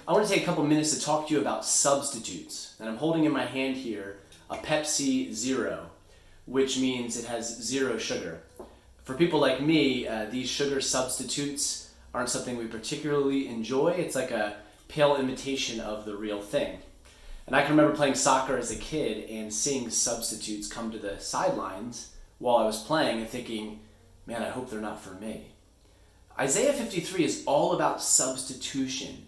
I want to take a couple minutes to talk to you about substitutes. And I'm holding in my hand here a Pepsi Zero, which means it has zero sugar. For people like me, these sugar substitutes aren't something we particularly enjoy. It's like a pale imitation of the real thing. And I can remember playing soccer as a kid and seeing substitutes come to the sidelines while I was playing and thinking, man, I hope they're not for me. Isaiah 53 is all about substitution,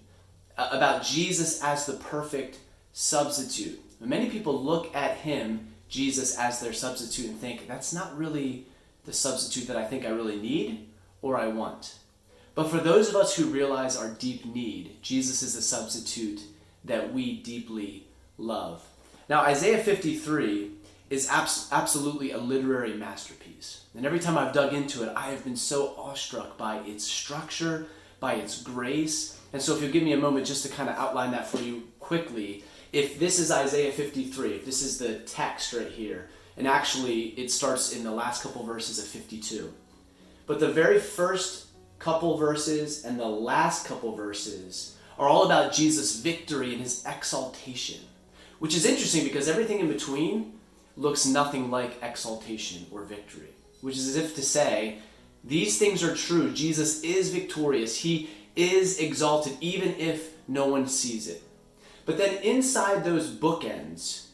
about Jesus as the perfect substitute. Many people look at him, Jesus, as their substitute and think, that's not really the substitute that I think I really need or I want. But for those of us who realize our deep need, Jesus is a substitute that we deeply love. Now, Isaiah 53 is absolutely a literary masterpiece. And every time I've dug into it, I have been so awestruck by its structure, by its grace. And so if you'll give me a moment just to kind of outline that for you quickly, if this is Isaiah 53, if this is the text right here, and actually it starts in the last couple verses of 52. But the very first couple verses and the last couple verses are all about Jesus' victory and his exaltation, which is interesting because everything in between looks nothing like exaltation or victory, which is as if to say, these things are true. Jesus is victorious. He is exalted, even if no one sees it. But then inside those bookends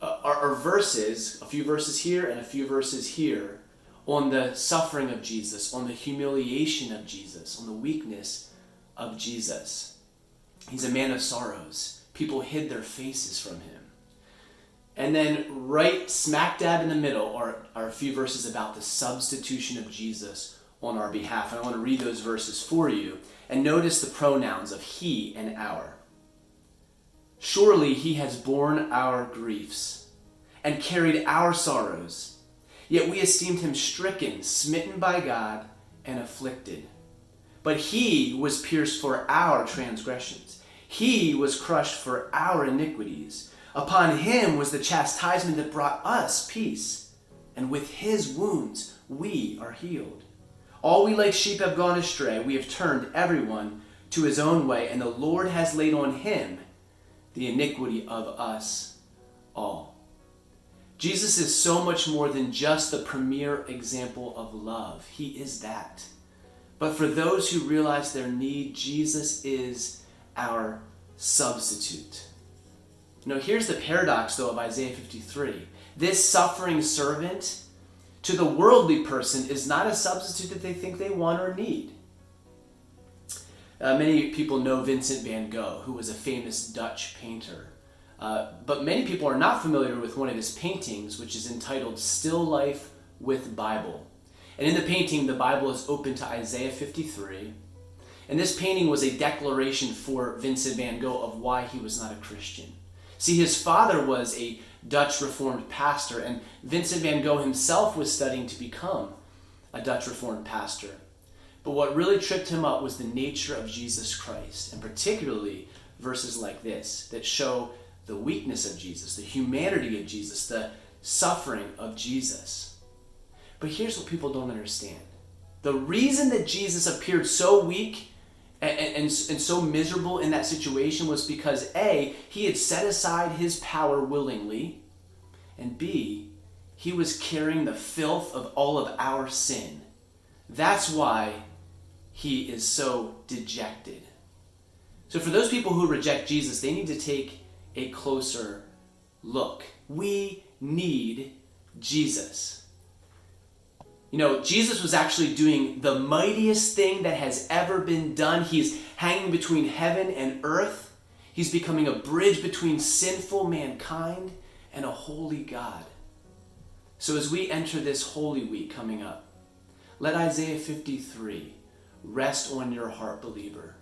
are verses, a few verses here and a few verses here, on the suffering of Jesus, on the humiliation of Jesus, on the weakness of Jesus. He's a man of sorrows. People hid their faces from him. And then right smack dab in the middle are a few verses about the substitution of Jesus on our behalf. And I want to read those verses for you. And notice the pronouns of he and our. Surely he has borne our griefs and carried our sorrows. Yet we esteemed him stricken, smitten by God, and afflicted. But he was pierced for our transgressions. He was crushed for our iniquities. Upon him was the chastisement that brought us peace, and with his wounds we are healed. All we like sheep have gone astray. We have turned everyone to his own way, and the Lord has laid on him the iniquity of us all. Jesus is so much more than just the premier example of love. He is that. But for those who realize their need, Jesus is our substitute. Here's the paradox, though, of Isaiah 53. This suffering servant, to the worldly person, is not a substitute that they think they want or need. Many people know Vincent van Gogh, who was a famous Dutch painter. But many people are not familiar with one of his paintings, which is entitled Still Life with Bible. And in the painting, the Bible is open to Isaiah 53. And this painting was a declaration for Vincent van Gogh of why he was not a Christian. See, his father was a Dutch Reformed pastor, and Vincent van Gogh himself was studying to become a Dutch Reformed pastor. But what really tripped him up was the nature of Jesus Christ, and particularly verses like this that show the weakness of Jesus, the humanity of Jesus, the suffering of Jesus. But here's what people don't understand. The reason that Jesus appeared so weak and so miserable in that situation was because A, he had set aside his power willingly, and B, he was carrying the filth of all of our sin. That's why he is so dejected. So for those people who reject Jesus, they need to take a closer look. We need Jesus. Jesus was actually doing the mightiest thing that has ever been done. He's hanging between heaven and earth. He's becoming a bridge between sinful mankind and a holy God. So as we enter this Holy Week coming up, let Isaiah 53 rest on your heart, believer.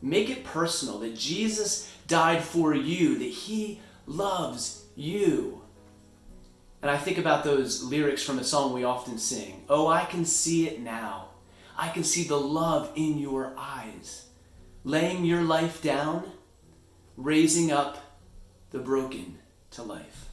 Make it personal that Jesus died for you, that he loves you. And I think about those lyrics from a song we often sing. Oh, I can see it now. I can see the love in your eyes. Laying your life down, raising up the broken to life.